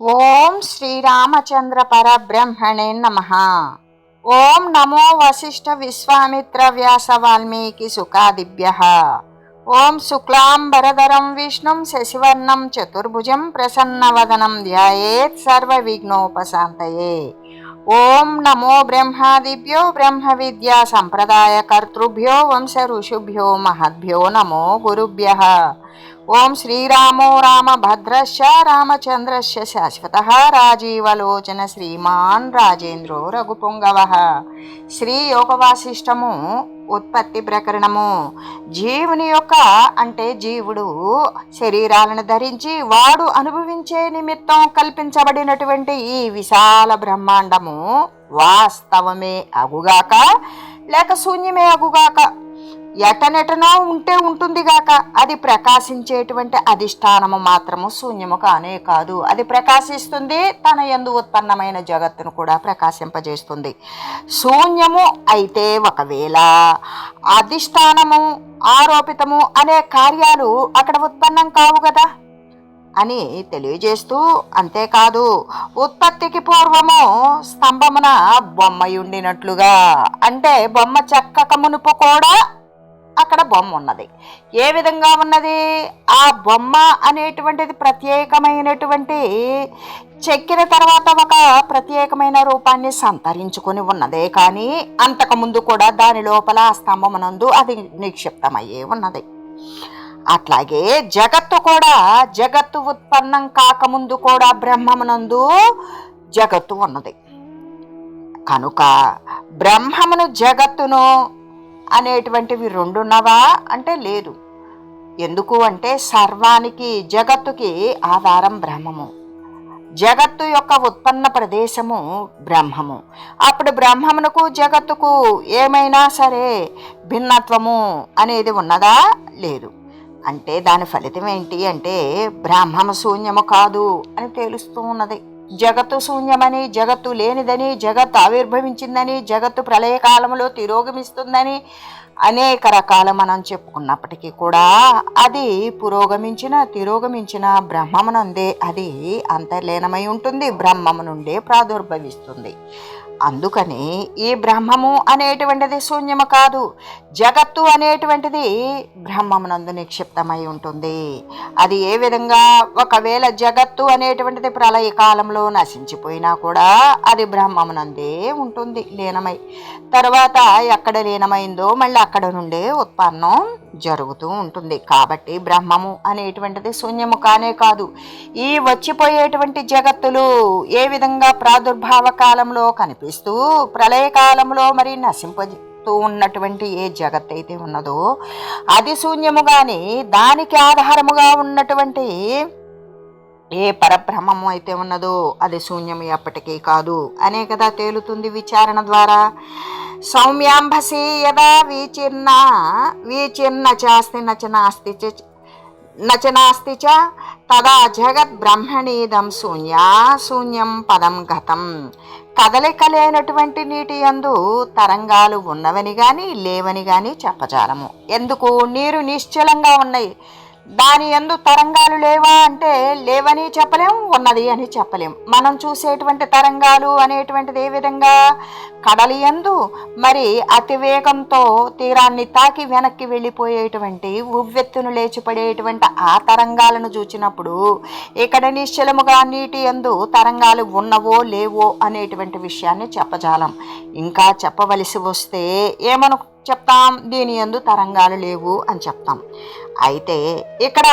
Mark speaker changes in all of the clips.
Speaker 1: ఓం శ్రీరామచంద్ర పరబ్రహ్మణే నమః. ఓం నమో వశిష్ఠ విశ్వామిత్ర వ్యాస వాల్మీకి సుఖాదిభ్యః. ఓం శుక్లాంబరధరం విష్ణుం శశివర్ణం చతుర్భుజం ప్రసన్నవదనం ధ్యాయేత్ సర్వ విఘ్నోపశాంతయే. ఓం నమో బ్రహ్మాదిభ్యో బ్రహ్మ విద్యా సంప్రదాయ కర్తృభ్యో వంశ ఋషుభ్యో మహద్భ్యో నమో గురుభ్యః. ఓం శ్రీరామో రామభద్రశ్చ రామచంద్రశ్చ శాశ్వతః రాజీవలోచన శ్రీమాన్ రాజేంద్రో రఘుపుంగవః. శ్రీ యోగవాసిష్టము ఉత్పత్తి ప్రకరణము. జీవుని యొక్క అంటే జీవుడు శరీరాలను ధరించి వాడు అనుభవించే నిమిత్తం కల్పించబడినటువంటి ఈ విశాల బ్రహ్మాండము వాస్తవమే అగుగాక లేక శూన్యమే అగుగాక, ఎటనెటనో ఉంటే ఉంటుంది గాక, అది ప్రకాశించేటువంటి అధిష్టానము మాత్రము శూన్యము కానే కాదు. అది ప్రకాశిస్తుంది, తన యందు ఉత్పన్నమైన జగత్తును కూడా ప్రకాశింపజేస్తుంది. శూన్యము అయితే ఒకవేళ అధిష్టానము ఆరోపితము అనే కార్యాలు అక్కడ ఉత్పన్నం కావు కదా అని తెలియజేస్తూ, అంతేకాదు ఉత్పత్తికి పూర్వము స్తంభమున బొమ్మయుండినట్లుగా, అంటే బొమ్మ చెక్కక మునుపు కూడా అక్కడ బొమ్మ ఉన్నది. ఏ విధంగా ఉన్నది? ఆ బొమ్మ అనేటువంటిది ప్రత్యేకమైనటువంటి చెక్కిన తర్వాత ఒక ప్రత్యేకమైన రూపాన్ని సంతరించుకొని ఉన్నదే కానీ అంతకుముందు కూడా దాని లోపల ఆ స్తంభమునందు అది నిక్షిప్తమయ్యే ఉన్నది. అట్లాగే జగత్తు కూడా, జగత్తు ఉత్పన్నం కాకముందు కూడా బ్రహ్మమునందు జగత్తు ఉన్నది. కనుక బ్రహ్మమును జగత్తును అనేటువంటివి రెండున్నవా అంటే లేదు. ఎందుకు అంటే సర్వానికి జగత్తుకి ఆధారం బ్రహ్మము, జగత్తు యొక్క ఉత్పన్న ప్రదేశము బ్రహ్మము. అప్పుడు బ్రహ్మమునకు జగత్తుకు ఏమైనా సరే భిన్నత్వము అనేది ఉన్నదా? లేదు. అంటే దాని ఫలితం ఏంటి అంటే బ్రహ్మము శూన్యము కాదు అని తెలుస్తూ ఉన్నది. జగత్తు శూన్యమని, జగత్తు లేనిదని, జగత్తు ఆవిర్భవించిందని, జగత్తు ప్రళయకాలంలో తిరోగమిస్తుందని అనేక రకాలు మనం చెప్పుకున్నప్పటికీ కూడా అది తిరోగమించిన బ్రహ్మమునందే అది అంతర్లీనమై ఉంటుంది, బ్రహ్మము నుండే ప్రాదుర్భవిస్తుంది. అందుకని ఈ బ్రహ్మము అనేటువంటిది శూన్యము కాదు, జగత్తు అనేటువంటిది బ్రహ్మమునందు నిక్షిప్తమై ఉంటుంది. అది ఏ విధంగా? ఒకవేళ జగత్తు అనేటువంటిది ప్రళయ కాలంలో నశించిపోయినా కూడా అది బ్రహ్మమునందే ఉంటుంది లీనమై. తర్వాత ఎక్కడ లీనమైందో మళ్ళీ అక్కడ నుండే ఉత్పన్నం జరుగుతూ ఉంటుంది. కాబట్టి బ్రహ్మము అనేటువంటిది శూన్యము కానే కాదు. ఈ వచ్చిపోయేటువంటి జగత్తులు ఏ విధంగా ప్రాదుర్భావ కాలంలో కనిపిస్తూ ప్రళయకాలంలో మరి నశింపజేస్తూ ఉన్నటువంటి ఏ జగత్ అయితే ఉన్నదో అది శూన్యము గాని, దానికి ఆధారముగా ఉన్నటువంటి ఏ పరబ్రహ్మము అయితే ఉన్నదో అది శూన్యము ఎప్పటికీ కాదు అనే కదా తేలుతుంది విచారణ ద్వారా. సౌమ్యాంభసి యదా వీచిర్న చాస్తి నచనాస్తి చ తదా జగత్ బ్రహ్మణీదం శూన్యం పదం గతం. కదలిక లేనటువంటి నీటి యందు తరంగాలు ఉన్నవని గాని లేవని గాని చెప్పజాలము. ఎందుకు? నీరు నిశ్చలంగా ఉన్నాయి, దాని యందు తరంగాలు లేవా అంటే లేవని చెప్పలేం, ఉన్నది అని చెప్పలేం. మనం చూసేటువంటి తరంగాలు అనేటువంటిది ఏ విధంగా? కడలి యందు మరి అతివేగంతో తీరాన్ని తాకి వెనక్కి వెళ్ళిపోయేటువంటి ఉవ్వెత్తును లేచిపడేటువంటి ఆ తరంగాలను చూచినప్పుడు ఇక్కడ నిశ్చలముగా నీటి యందు తరంగాలు ఉన్నవో లేవో అనేటువంటి విషయాన్ని చెప్పజాలం. ఇంకా చెప్పవలసి వస్తే ఏమను చెప్తాం? దీని యందు తరంగాలు లేవు అని చెప్తాం. అయితే ఇక్కడ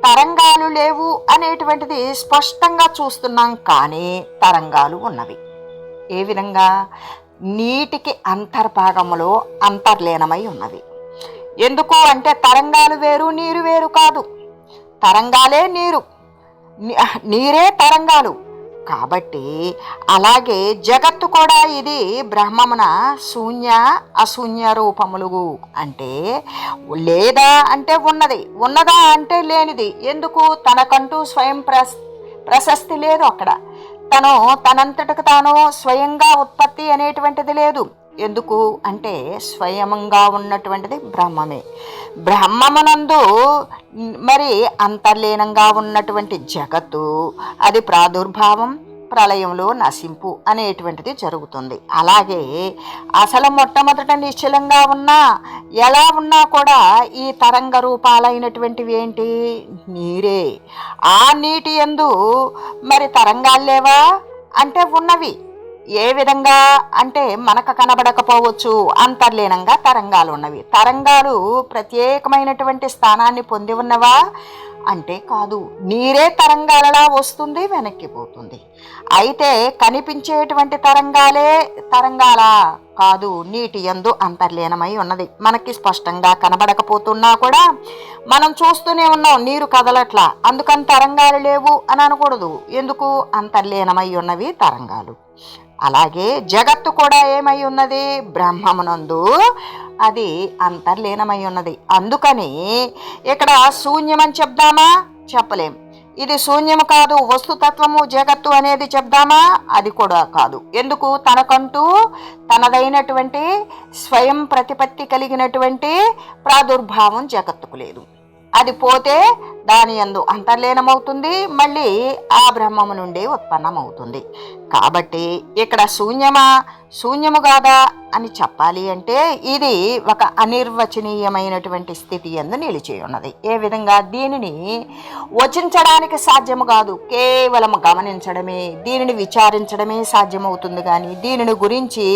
Speaker 1: తరంగాలు లేవు అనేటువంటిది స్పష్టంగా చూస్తున్నాం, కానీ తరంగాలు ఉన్నవి. ఏ విధంగా? నీటికి అంతర్భాగములో అంతర్లీనమై ఉన్నవి. ఎందుకు అంటే తరంగాలు వేరు, నీరు వేరు కాదు. తరంగాలే నీరు, నీరే తరంగాలు. కాబట్టి అలాగే జగత్తు కూడా ఇది బ్రహ్మమున శూన్య అశూన్య రూపములు. అంటే లేదా అంటే ఉన్నది, ఉన్నదా అంటే లేనిది. ఎందుకు? తనకంటూ స్వయం ప్రశస్తి లేదు అక్కడ. తనంతటకు తాను స్వయంగా ఉత్పత్తి అనేటువంటిది లేదు. ఎందుకు అంటే స్వయంగా ఉన్నటువంటిది బ్రహ్మమే. బ్రహ్మమునందు మరి అంతర్లీనంగా ఉన్నటువంటి జగత్తు అది ప్రాదుర్భావం, ప్రళయంలో నశింపు అనేటువంటిది జరుగుతుంది. అలాగే అసలు మొట్టమొదట నిశ్చలంగా ఉన్నా ఎలా ఉన్నా కూడా ఈ తరంగ రూపాలైనటువంటివి ఏంటి? నీరే. ఆ నీటి యందు మరి తరంగాలు లేవా అంటే ఉన్నవి. ఏ విధంగా అంటే మనకు కనబడకపోవచ్చు, అంతర్లీనంగా తరంగాలు ఉన్నవి. తరంగాలు ప్రత్యేకమైనటువంటి స్థానాన్ని పొంది ఉన్నవా అంటే కాదు. నీరే తరంగాలలా వస్తుంది, వెనక్కి పోతుంది. అయితే కనిపించేటువంటి తరంగాలా కాదు, నీటి యందు అంతర్లీనమై ఉన్నది. మనకి స్పష్టంగా కనబడకపోతున్నా కూడా మనం చూస్తూనే ఉన్నాం, నీరు కదలట్లా, అందుకని తరంగాలు లేవు అని అనకూడదు. ఎందుకు? అంతర్లీనమై ఉన్నవి తరంగాలు. అలాగే జగత్తు కూడా ఏమై ఉన్నది? బ్రహ్మమునందు అది అంతర్లీనమై ఉన్నది. అందుకని ఇక్కడ శూన్యమని చెప్దామా? చెప్పలేం. ఇది శూన్యము కాదు, వస్తుతత్వము జగత్తు అనేది చెప్దామా? అది కూడా కాదు. ఎందుకు? తనకంటూ తనదైనటువంటి స్వయం ప్రతిపత్తి కలిగినటువంటి ప్రాదుర్భావం జగత్తుకు లేదు. అది పోతే దాని యందు అంతర్లీనమవుతుంది, మళ్ళీ ఆ బ్రహ్మము నుండి ఉత్పన్నమవుతుంది. కాబట్టి ఇక్కడ శూన్యము కాదా అని చెప్పాలి అంటే ఇది ఒక అనిర్వచనీయమైనటువంటి స్థితి యందు నిలిచి ఉన్నది. ఏ విధంగా? దీనిని వచించడానికి సాధ్యము కాదు, కేవలం గమనించడమే, దీనిని విచారించడమే సాధ్యమవుతుంది. కానీ దీనిని గురించి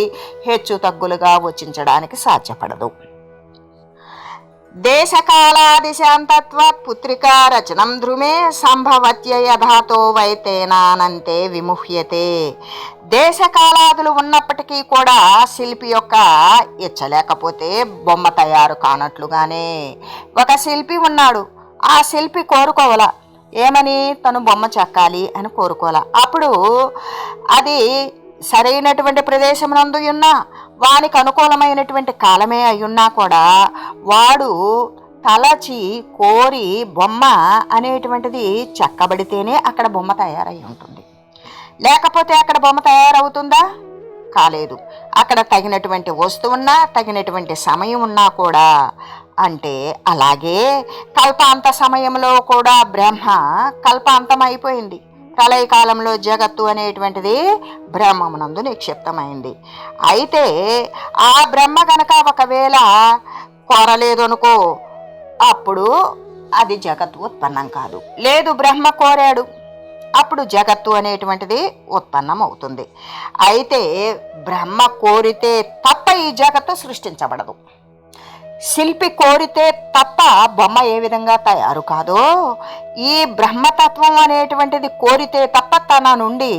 Speaker 1: హెచ్చు తగ్గులుగా వచించడానికి సాధ్యపడదు. దేశకాలాదిశాంతత్వాత్ పుత్రికా రచనం ధ్రుమే సంభవత్య యథాతో వైతేనానంతే విముహ్యతే. దేశకాలాదులు ఉన్నప్పటికీ కూడా శిల్పి యొక్క ఇచ్చలేకపోతే బొమ్మ తయారు కానట్లుగానే ఒక శిల్పి ఉన్నాడు. ఆ శిల్పి కోరుకోవాల ఏమని? తను బొమ్మ చెక్కాలి అని కోరుకోవాల. అప్పుడు అది సరైనటువంటి ప్రదేశం నందు ఉన్నా, వానికి అనుకూలమైనటువంటి కాలమే అయ్యున్నా కూడా వాడు తలచి కోరి బొమ్మ అనేటువంటిది చెక్కబడితేనే అక్కడ బొమ్మ తయారై ఉంటుంది. లేకపోతే అక్కడ బొమ్మ తయారవుతుందా? కాలేదు. అక్కడ తగినటువంటి వస్తువున్నా, తగినటువంటి సమయం ఉన్నా కూడా. అంటే అలాగే కల్పాంత సమయంలో కూడా బ్రహ్మ కల్పాంతం అయిపోయింది. ప్రళయకాలంలో జగత్తు అనేటువంటిది బ్రహ్మమునందు నిక్షిప్తమైంది. అయితే ఆ బ్రహ్మ గనక ఒకవేళ కోరలేదు అనుకో, అప్పుడు అది జగత్తు ఉత్పన్నం కాదు. లేదు, బ్రహ్మ కోరాడు, అప్పుడు జగత్తు అనేటువంటిది ఉత్పన్నం అవుతుంది. అయితే బ్రహ్మ కోరితే తప్ప ఈ జగత్తు సృష్టించబడదు. శిల్పి కోరితే తప్ప బొమ్మ ఏ విధంగా తయారు కాదో, ఈ బ్రహ్మతత్వం అనేటువంటిది కోరితే తప్ప తన నుండి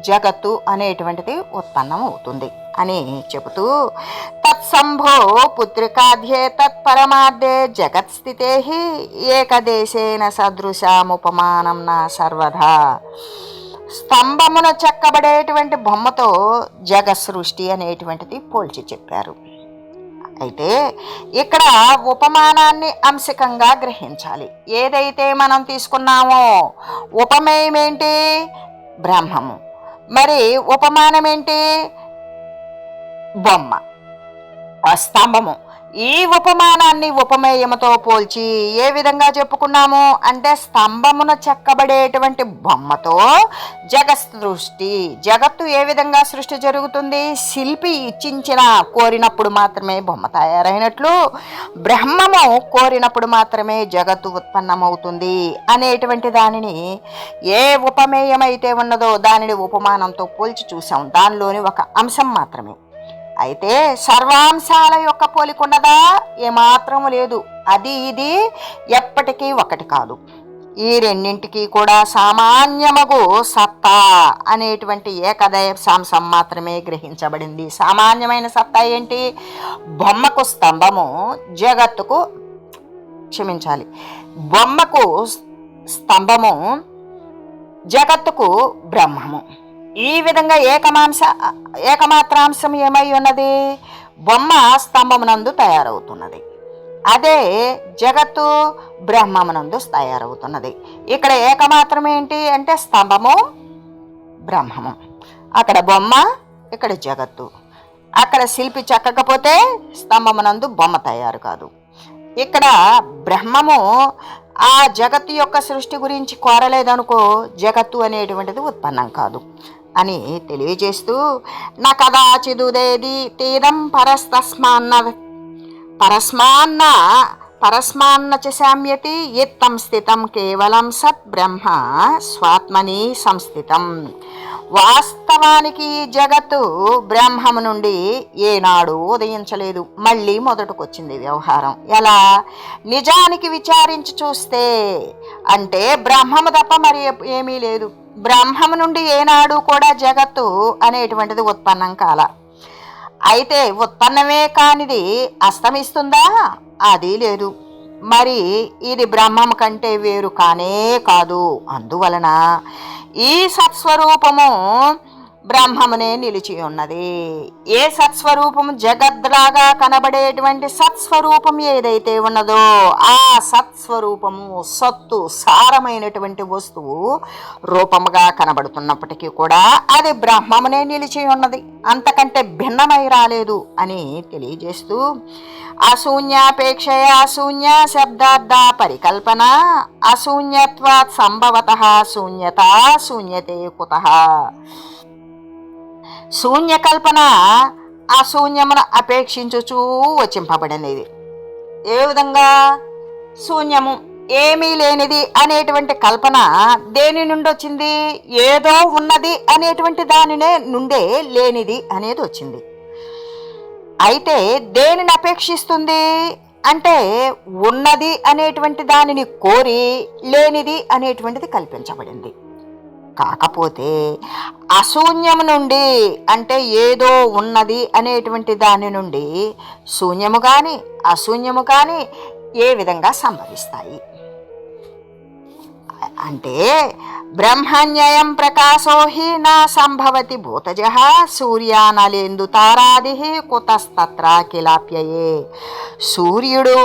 Speaker 1: జగత్తు అనేటువంటిది ఉత్పన్నం అవుతుంది అని చెబుతూ, తత్సంభో పుత్రికాధ్యే తత్పరమార్థే జగత్ స్థితే ఏకదేశేన సదృశాముపమానం నా సర్వదా. స్తంభమున చెక్కబడేటువంటి బొమ్మతో జగత్ సృష్టి అనేటువంటిది పోల్చి చెప్పారు. అయితే ఇక్కడ ఉపమానాన్ని అంశకంగా గ్రహించాలి. ఏదైతే మనం తీసుకున్నామో ఉపమేయం ఏంటి? బ్రహ్మము. మరి ఉపమానం ఏంటి? బొమ్మ, స్తంభము. ఈ ఉపమానాన్ని ఉపమేయముతో పోల్చి ఏ విధంగా చెప్పుకున్నాము అంటే, స్తంభమున చెక్కబడేటువంటి బొమ్మతో జగత్ సృష్టి, జగత్తు ఏ విధంగా సృష్టి జరుగుతుంది? శిల్పి ఇచ్చించిన కోరినప్పుడు మాత్రమే బొమ్మ తయారైనట్లు బ్రహ్మము కోరినప్పుడు మాత్రమే జగత్తు ఉత్పన్నమవుతుంది అనేటువంటి దానిని ఏ ఉపమేయమైతే ఉన్నదో దానిని ఉపమానంతో పోల్చి చూసాం. దానిలోని ఒక అంశం మాత్రమే. అయితే సర్వాంశాల యొక్క పోలికున్నదా? ఏమాత్రము లేదు. అది ఇది ఎప్పటికీ ఒకటి కాదు. ఈ రెండింటికి కూడా సామాన్యమగు సత్తా అనేటువంటి ఏకదేశాంశం మాత్రమే గ్రహించబడింది. సామాన్యమైన సత్తా ఏంటి? బొమ్మకు స్తంభము, జగత్తుకు బొమ్మకు స్తంభము, జగత్తుకు బ్రహ్మము. ఈ విధంగా ఏకమాత్రాంశం ఏమై ఉన్నది? బొమ్మ స్తంభమునందు తయారవుతున్నది, అదే జగత్తు బ్రహ్మమునందు తయారవుతున్నది. ఇక్కడ ఏకమాత్రం ఏంటి అంటే స్తంభము, బ్రహ్మము. అక్కడ బొమ్మ, ఇక్కడ జగత్తు. అక్కడ శిల్పి చెక్కకపోతే స్తంభమునందు బొమ్మ తయారు కాదు. ఇక్కడ బ్రహ్మము ఆ జగత్తు యొక్క సృష్టి గురించి కోరలేదనుకో, జగత్తు అనేటువంటిది ఉత్పన్నం కాదు అని తెలియజేస్తూ, నా కదాచిదుదేది తీదం పరస్మాన్న చ శామ్యతి ఇత్తం స్థితం కేవలం సత్ బ్రహ్మ స్వాత్మని సంస్థితం. వాస్తవానికి జగత్తు బ్రహ్మము నుండి ఏనాడు ఉదయించలేదు, మళ్ళీ మొదటకొచ్చింది వ్యవహారం. ఎలా? నిజానికి విచారించి చూస్తే అంటే బ్రహ్మము తప్ప మరి ఏమీ లేదు. బ్రహ్మము నుండి ఏనాడు కూడా జగత్తు అనేటువంటిది ఉత్పన్నం కాల. అయితే ఉత్పన్నమే కానిది అస్తమిస్తుందా? అది లేదు. మరి ఇది బ్రహ్మము కంటే వేరు కానే కాదు. అందువలన ఈ సత్స్వరూపము బ్రహ్మమునే నిలిచి ఉన్నది. ఏ సత్స్వరూపము జగద్లాగా కనబడేటువంటి సత్స్వరూపం ఏదైతే ఉన్నదో ఆ సత్స్వరూపము సత్తు సారమైనటువంటి వస్తువు రూపముగా కనబడుతున్నప్పటికీ కూడా అది బ్రహ్మమునే నిలిచి ఉన్నది, అంతకంటే భిన్నమై రాలేదు అని తెలియజేస్తూ, అశూన్యాపేక్షయ శూన్య శబ్దార్థ పరికల్పన అశూన్యత్వాత్ సంభవతః శూన్యత శూన్యతే కుతః. శూన్యకల్పన అశూన్యమును అపేక్షించుచూ వచింపబడినది. ఏ విధంగా? శూన్యము ఏమీ లేనిది అనేటువంటి కల్పన దేని నుండి వచ్చింది? ఏదో ఉన్నది అనేటువంటి దానినే నుండే లేనిది అనేది వచ్చింది. అయితే దేనిని అపేక్షిస్తుంది అంటే ఉన్నది అనేటువంటి దానిని కోరి లేనిది అనేటువంటిది కల్పించబడింది. కాకపోతే అశూన్యము నుండి అంటే ఏదో ఉన్నది అనేటువంటి దాని నుండి శూన్యము కానీ అశూన్యము కానీ ఏ విధంగా సంభవిస్తాయి అంటే, బ్రహ్మణ్యయం ప్రకాశో హి నా సంభవతి భూతజః సూర్యానలేందు తారాది కుతస్తత్ర కిలాప్యయే. సూర్యుడు,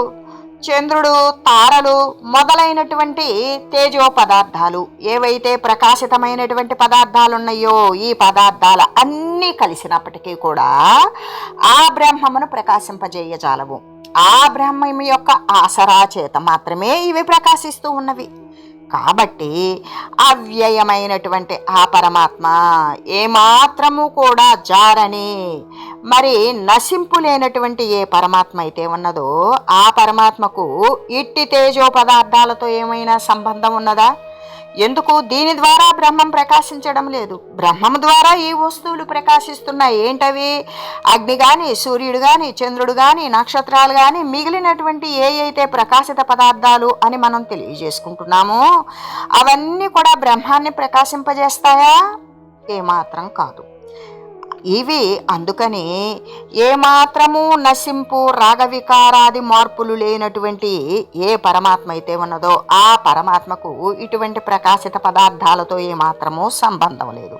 Speaker 1: చంద్రుడు, తారలు మొదలైనటువంటి తేజో పదార్థాలు ఏవైతే ప్రకాశితమైనటువంటి పదార్థాలు ఉన్నాయో ఈ పదార్థాల అన్నీ కలిసినప్పటికీ కూడా ఆ బ్రహ్మమును ప్రకాశింపజేయజాలవు. ఆ బ్రహ్మము యొక్క ఆసరా చేత మాత్రమే ఇవి ప్రకాశిస్తూ ఉన్నవి. కాబట్టి అవ్యయమైనటువంటి ఆ పరమాత్మ ఏమాత్రము కూడా జారని మరి నశింపు లేనటువంటి ఏ పరమాత్మ అయితే ఉన్నదో ఆ పరమాత్మకు ఇట్టి తేజో పదార్థాలతో ఏమైనా సంబంధం ఉన్నదా? ఎందుకు? దీని ద్వారా బ్రహ్మం ప్రకాశించడం లేదు. బ్రహ్మం ద్వారా ఈ వస్తువులు ప్రకాశిస్తున్నాయి. ఏంటవి? అగ్ని కానీ, సూర్యుడు కానీ, చంద్రుడు కానీ, నక్షత్రాలు కానీ, మిగిలినటువంటి ఏ అయితే ప్రకాశిత పదార్థాలు అని మనం తెలియజేసుకుంటున్నామో అవన్నీ కూడా బ్రహ్మాన్ని ప్రకాశింపజేస్తాయా? ఏమాత్రం కాదు. ఇవి అందుకని ఏమాత్రము నశింపు రాగవికారాది మార్పులు లేనటువంటి ఏ పరమాత్మ అయితే ఉన్నదో ఆ పరమాత్మకు ఇటువంటి ప్రకాశిత పదార్థాలతో ఏమాత్రము సంబంధం లేదు.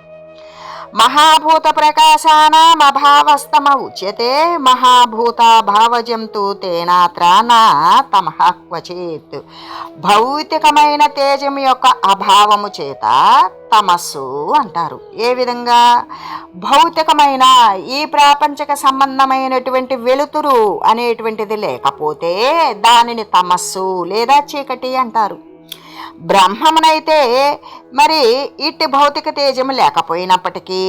Speaker 1: మహాభూత ప్రకాశానాం అభావస్తమ ఉచ్యతే మహాభూత భావజంతు తేనాత్ర నా తమః క్వచిత్. భౌతికమైన తేజం యొక్క అభావము చేత తమస్సు అంటారు. ఏ విధంగా? భౌతికమైన ఈ ప్రాపంచక సంబంధమైనటువంటి వెలుతురు అనేటువంటిది లేకపోతే దానిని తమస్సు లేదా చీకటి అంటారు. బ్రహ్మమునైతే మరి ఇట్టి భౌతిక తేజము లేకపోయినప్పటికీ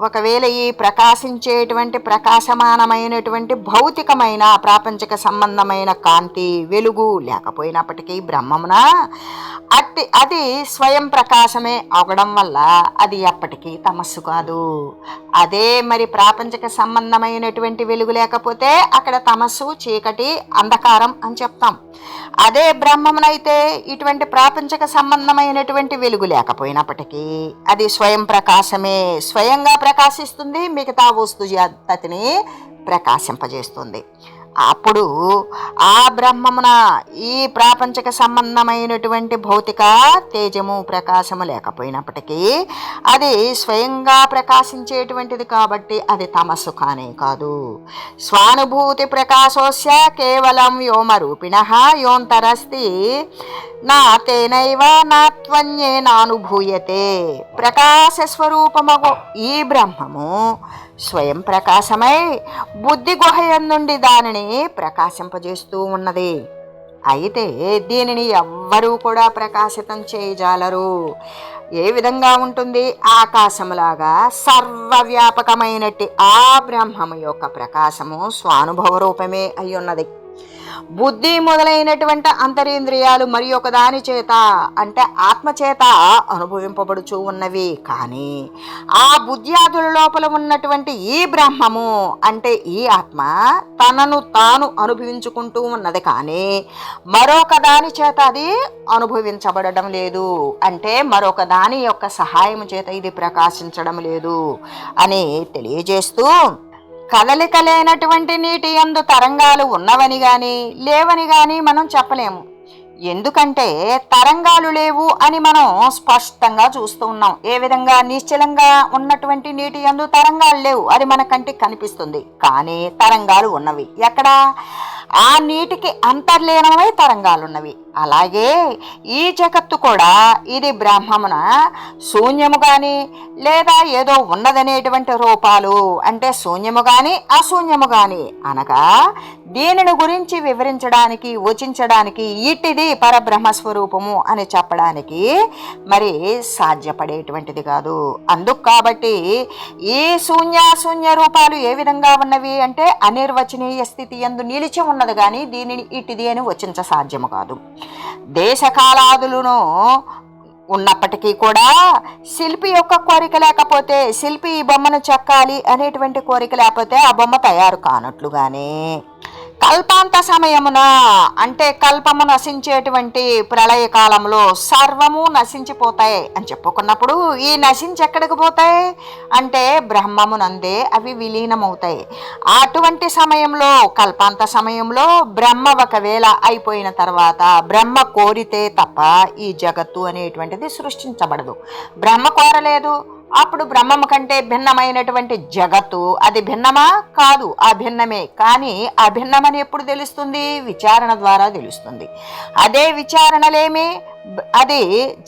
Speaker 1: ఒకవేళ ఈ ప్రకాశించేటువంటి ప్రకాశమానమైనటువంటి భౌతికమైన ప్రాపంచిక సంబంధమైన కాంతి వెలుగు లేకపోయినప్పటికీ బ్రహ్మమున అది స్వయం ప్రకాశమే అవడం వల్ల అది ఎప్పటికీ తమస్సు కాదు. అదే మరి ప్రాపంచిక సంబంధమైనటువంటి వెలుగు లేకపోతే అక్కడ తమస్సు, చీకటి, అంధకారం అని చెప్తాం. అదే బ్రహ్మమునైతే ఇటువంటి ప్రాపంచిక సంబంధమైనటువంటి వెలుగు లేకపోయినప్పటికీ అది స్వయం ప్రకాశమే, స్వయంగా ప్రకాశిస్తుంది, మిగతా వస్తు జాతిని ప్రకాశింపజేస్తుంది. అప్పుడు ఆ బ్రహ్మమున ఈ ప్రాపంచక సంబంధమైనటువంటి భౌతిక తేజము ప్రకాశము లేకపోయినప్పటికీ అది స్వయంగా ప్రకాశించేటువంటిది కాబట్టి అది తమస్సు కానే కాదు. స్వానుభూతి ప్రకాశోస్య కేవలం వ్యోమరూపిణ యోంతరస్తి నా తేనైవ నా త్వన్యేనానుభూయతే. ప్రకాశ స్వరూపమగు ఈ బ్రహ్మము స్వయం ప్రకాశమై బుద్ధి గుహయందుండి దానిని ప్రకాశింపజేస్తూ ఉన్నది. అయితే దీనిని ఎవ్వరూ కూడా ప్రకాశితం చేయజాలరు. ఏ విధంగా ఉంటుంది? ఆకాశములాగా సర్వవ్యాపకమైనట్టి ఆ బ్రహ్మము యొక్క ప్రకాశము స్వానుభవ రూపమే అయి ఉన్నది. బుద్ధి మొదలైనటువంటి అంతరేంద్రియాలు మరి ఒక దాని చేత అంటే ఆత్మచేత అనుభవింపబడుచూ ఉన్నవి. కానీ ఆ బుద్ధ్యాదుల లోపల ఉన్నటువంటి ఈ బ్రహ్మము అంటే ఈ ఆత్మ తనను తాను అనుభవించుకుంటూ ఉన్నది. కానీ మరొక దాని చేత అది అనుభవించబడడం లేదు. అంటే మరొక దాని యొక్క సహాయం చేత ఇది ప్రకాశించడం లేదు అని తెలియజేస్తూ, కదలిక లేనటువంటి నీటి యందు తరంగాలు ఉన్నవని కానీ లేవని కానీ మనం చెప్పలేము. ఎందుకంటే తరంగాలు లేవు అని మనం స్పష్టంగా చూస్తూ ఉన్నాం. ఏ విధంగా? నిశ్చలంగా ఉన్నటువంటి నీటి యందు తరంగాలు లేవు, అది మన కంటికి కనిపిస్తుంది. కానీ తరంగాలు ఉన్నవి. ఎక్కడ? ఆ నీటికి అంతర్లీనమై తరంగాలున్నవి. అలాగే ఈ జగత్తు కూడా ఇది బ్రహ్మమున శూన్యము కానీ లేదా ఏదో ఉన్నదనేటువంటి రూపాలు అంటే శూన్యము కానీ అశూన్యము కానీ అనగా దీనిని గురించి వివరించడానికి వచించడానికి ఇట్టిది పరబ్రహ్మస్వరూపము అని చెప్పడానికి మరి సాధ్యపడేటువంటిది కాదు. అందుకు కాబట్టి ఈ శూన్యాశూన్య రూపాలు ఏ విధంగా ఉన్నవి అంటే అనిర్వచనీయ స్థితి యందు నిలిచి ఉన్నది, కానీ దీనిని ఇట్టిది అని వచించ సాధ్యము కాదు. దేశకాలాదులను ఉన్నప్పటికీ కూడా శిల్పి యొక్క కోరిక లేకపోతే, శిల్పి ఈ బొమ్మను చెక్కాలి అనేటువంటి కోరిక లేకపోతే ఆ బొమ్మ తయారు కానట్లుగానే కల్పాంత సమయమున అంటే కల్పము నశించేటువంటి ప్రళయ కాలంలో సర్వము నశించిపోతాయి అని చెప్పుకున్నప్పుడు ఈ నశించి ఎక్కడికి పోతాయి అంటే బ్రహ్మమునందే అవి విలీనమవుతాయి. అటువంటి సమయంలో కల్పాంత సమయంలో బ్రహ్మ ఒకవేళ అయిపోయిన తర్వాత బ్రహ్మ కోరితే తప్ప ఈ జగత్తు అనేటువంటిది సృష్టించబడదు. బ్రహ్మ కోరలేదు, అప్పుడు బ్రహ్మము కంటే భిన్నమైనటువంటి జగత్తు అది భిన్నమా? కాదు, అభిన్నమే. కానీ అభిన్నమని ఎప్పుడు తెలుస్తుంది? విచారణ ద్వారా తెలుస్తుంది. అదే విచారణలేమి అది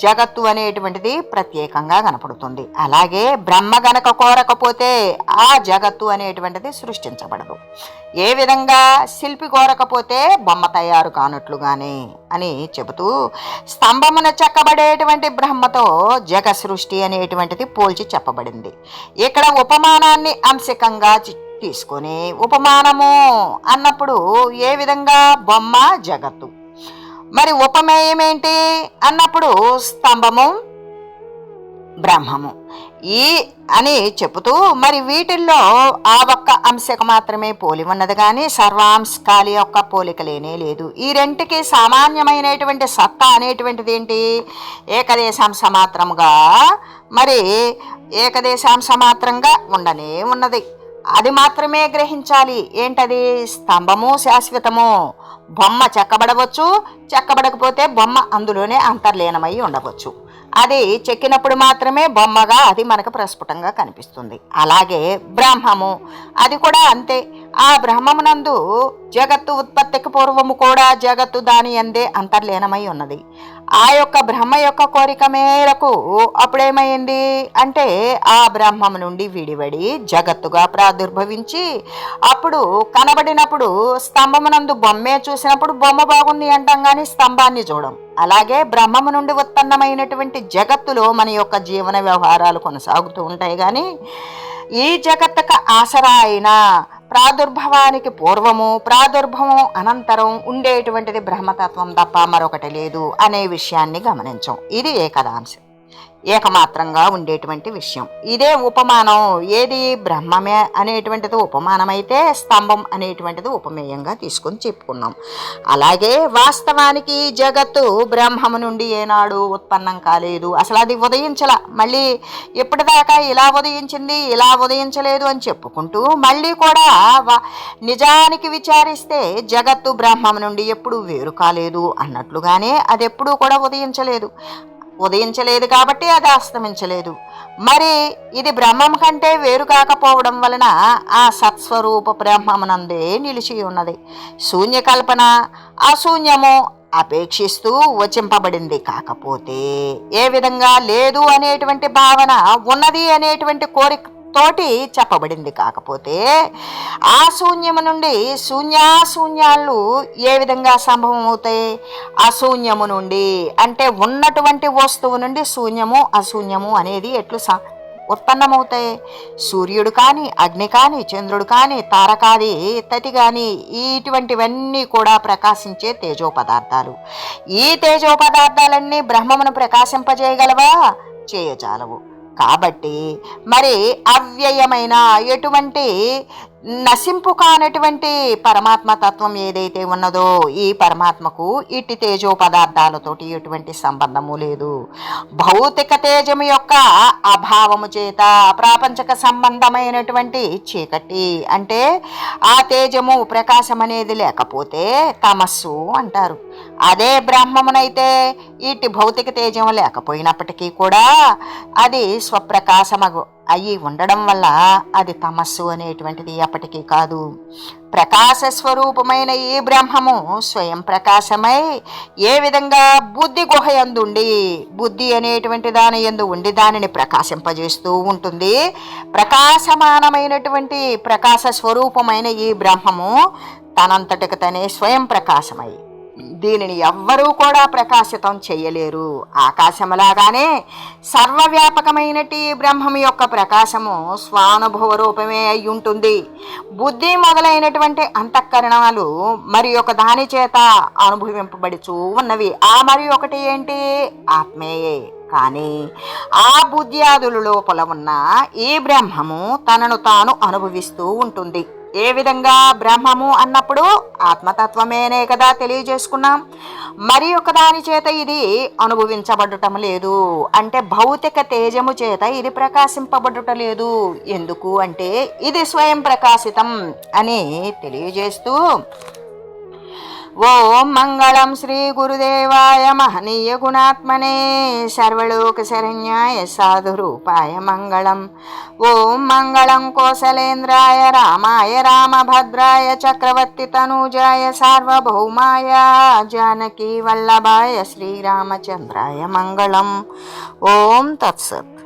Speaker 1: జగత్తు అనేటువంటిది ప్రత్యేకంగా కనపడుతుంది. అలాగే బ్రహ్మ గనక కోరకపోతే ఆ జగత్తు అనేటువంటిది సృష్టించబడదు. ఏ విధంగా? శిల్పి కోరకపోతే బొమ్మ తయారు కానట్లుగానే అని చెబుతూ స్తంభమున చెక్కబడేటువంటి బ్రహ్మతో జగ సృష్టి అనేటువంటిది పోల్చి చెప్పబడింది. ఇక్కడ ఉపమానాన్ని అంశకంగా తీసుకొని ఉపమానము అన్నప్పుడు ఏ విధంగా? బొమ్మ జగత్తు. మరి ఉపమేయం ఏంటి అన్నప్పుడు స్తంభము బ్రహ్మము ఈ అని చెబుతూ మరి వీటిల్లో ఆ ఒక్క అంశకు మాత్రమే పోలి ఉన్నది, కానీ సర్వాంశకాలి యొక్క పోలిక లేనే లేదు. ఈ రెంటికి సామాన్యమైనటువంటి సత్తా అనేటువంటిది ఏంటి? ఏకదేశాంశ మాత్రముగా మరి ఏకదేశాంశ మాత్రంగా ఉండనే ఉన్నది. అది మాత్రమే గ్రహించాలి. ఏంటది? స్తంభము శాశ్వతము, బొమ్మ చెక్కబడవచ్చు, చెక్కబడకపోతే బొమ్మ అందులోనే అంతర్లీనమై ఉండవచ్చు. అది చెక్కినప్పుడు మాత్రమే బొమ్మగా అది మనకు ప్రస్ఫుటంగా కనిపిస్తుంది. అలాగే బ్రహ్మము అది కూడా అంతే. ఆ బ్రహ్మమునందు జగత్తు ఉత్పత్తికి పూర్వము కూడా జగత్తు దాని అందే అంతర్లీనమై ఉన్నది. ఆ యొక్క బ్రహ్మ యొక్క కోరిక మేరకు అప్పుడేమైంది అంటే ఆ బ్రహ్మము నుండి విడివడి జగత్తుగా ప్రాదుర్భవించి అప్పుడు కనబడినప్పుడు స్తంభమునందు బొమ్మే చూసినప్పుడు బొమ్మ బాగుంది అంటాం, కానీ స్తంభాన్ని చూడం. అలాగే బ్రహ్మము నుండి ఉత్పన్నమైనటువంటి జగత్తులో మన యొక్క జీవన వ్యవహారాలు కొనసాగుతూ ఉంటాయి, కానీ ఈ జగత్తుకు ఆసరా అయిన ప్రాదుర్భవానికి పూర్వము ప్రాదుర్భవం అనంతరం ఉండేటువంటిది బ్రహ్మతత్వం తప్ప మరొకటి లేదు అనే విషయాన్ని గమనించాం. ఇది ఏకదాంశం. ఏకమాత్రంగా ఉండేటువంటి విషయం. ఇదే ఉపమానం. ఏది బ్రహ్మమే అనేటువంటిది ఉపమానమైతే స్తంభం అనేటువంటిది ఉపమేయంగా తీసుకొని చెప్పుకున్నాం. అలాగే వాస్తవానికి జగత్తు బ్రహ్మము నుండి ఏనాడు ఉత్పన్నం కాలేదు. అసలు అది ఉదయించల. మళ్ళీ ఎప్పటిదాకా ఇలా ఉదయించింది ఇలా ఉదయించలేదు అని చెప్పుకుంటూ మళ్ళీ కూడా నిజానికి విచారిస్తే జగత్తు బ్రహ్మము నుండి ఎప్పుడూ వేరు కాలేదు అన్నట్లుగానే అది ఎప్పుడూ కూడా ఉదయించలేదు కాబట్టి అది అస్తమించలేదు. మరి ఇది బ్రహ్మం కంటే వేరు కాకపోవడం వలన ఆ సత్స్వరూప బ్రహ్మమునందే నిలిచి ఉన్నది. శూన్యకల్పన అశూన్యము అపేక్షిస్తూ వచింపబడింది. కాకపోతే ఏ విధంగా లేదు అనేటువంటి భావన ఉన్నది అనేటువంటి కోరిక తోటి చెప్పబడింది. కాకపోతే ఆ శూన్యము నుండి శూన్యాశూన్యాలు ఏ విధంగా సంభవం అవుతాయి? అశూన్యము నుండి అంటే ఉన్నటువంటి వస్తువు నుండి శూన్యము అశూన్యము అనేది ఎట్లు ఉత్పన్నమవుతాయి? సూర్యుడు కానీ అగ్ని కానీ చంద్రుడు కానీ తారకాది తటి కానీ ఇటువంటివన్నీ కూడా ప్రకాశించే తేజో పదార్థాలు. ఈ తేజో పదార్థాలన్నీ బ్రహ్మమును ప్రకాశింపజేయగలవా? చేయజాలవు. కాబట్టి మరి అవ్యయమైన ఎటువంటి నశింపు కానటువంటి పరమాత్మ తత్వం ఏదైతే ఉన్నదో ఈ పరమాత్మకు ఇట్టి తేజో పదార్థాలతోటి ఎటువంటి సంబంధము లేదు. భౌతిక తేజము యొక్క అభావము చేత ప్రాపంచక సంబంధమైనటువంటి చీకటి అంటే ఆ తేజము ప్రకాశం అనేది లేకపోతే తమస్సు అంటారు. అదే బ్రహ్మమునైతే ఇట్టి భౌతిక తేజము లేకపోయినప్పటికీ కూడా అది స్వప్రకాశమగు అయి ఉండడం వల్ల అది తమస్సు అనేటువంటిది ఎప్పటికీ కాదు. ప్రకాశ స్వరూపమైన ఈ బ్రహ్మము స్వయం ప్రకాశమై ఏ విధంగా బుద్ధి గుహ యందుండి బుద్ధి అనేటువంటి దాని యందు ఉండి దానిని ప్రకాశింపజేస్తూ ఉంటుంది. ప్రకాశమానమైనటువంటి ప్రకాశ స్వరూపమైన ఈ బ్రహ్మము తనంతటికి తనే స్వయం ప్రకాశమై దీనిని ఎవ్వరూ కూడా ప్రకాశితం చెయ్యలేరు. ఆకాశములాగానే సర్వవ్యాపకమైనటి బ్రహ్మము యొక్క ప్రకాశము స్వానుభవ రూపమే అయి ఉంటుంది. బుద్ధి మొదలైనటువంటి అంతఃకరణాలు మరి ఒక దాని చేత అనుభవింపబడుచూ ఉన్నవి. ఆ మరి ఒకటి ఏంటి? ఆత్మేయే. కానీ ఆ బుద్ధ్యాదుల లోపల ఉన్న ఈ బ్రహ్మము తనను తాను అనుభవిస్తూ ఉంటుంది. ఏ విధంగా? బ్రహ్మము అన్నప్పుడు ఆత్మతత్వమేనే కదా తెలియజేసుకున్నాం. మరి ఒక దాని చేత ఇది అనుభవించబడటం లేదు. అంటే భౌతిక తేజము చేత ఇది ప్రకాశింపబడటం లేదు. ఎందుకు అంటే ఇది స్వయం ప్రకాశితం అని తెలియజేస్తూ ఓం మంగళం శ్రీ గురుదేవాయ మహనీయ గుణాత్మనే సర్వలోక శరణ్యాయ సాధురూపాయ మంగళం. ఓం మంగళం కోసలేంద్రాయ రామాయ రామభద్రాయ చక్రవర్తి తనూజాయ సార్వభౌమాయ జానకీ వల్లభాయ శ్రీరామచంద్రాయ మంగళం. ఓం తత్సత్.